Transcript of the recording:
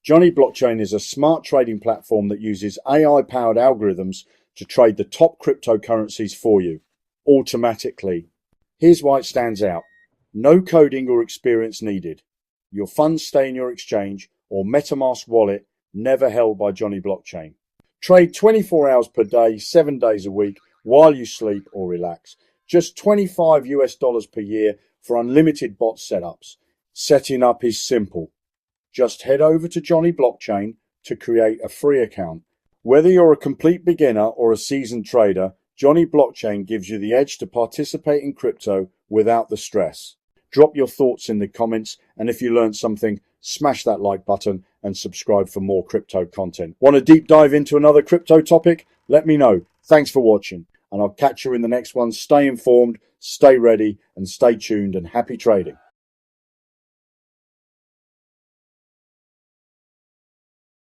Jonny Blockchain is a smart trading platform that uses AI-powered algorithms to trade the top cryptocurrencies for you, automatically. Here's why it stands out. No coding or experience needed. Your funds stay in your exchange or MetaMask wallet, never held by Jonny Blockchain. Trade 24 hours per day, 7 days a week, while you sleep or relax. Just $25 per year for unlimited bot setups. Setting up is simple. Just head over to Jonny Blockchain to create a free account. Whether you're a complete beginner or a seasoned trader, Jonny Blockchain gives you the edge to participate in crypto without the stress. Drop your thoughts in the comments, and if you learned something, smash that like button and subscribe for more crypto content. Want to deep dive into another crypto topic? Let me know. Thanks for watching, and I'll catch you in the next one. Stay informed, stay ready, and stay tuned, and happy trading.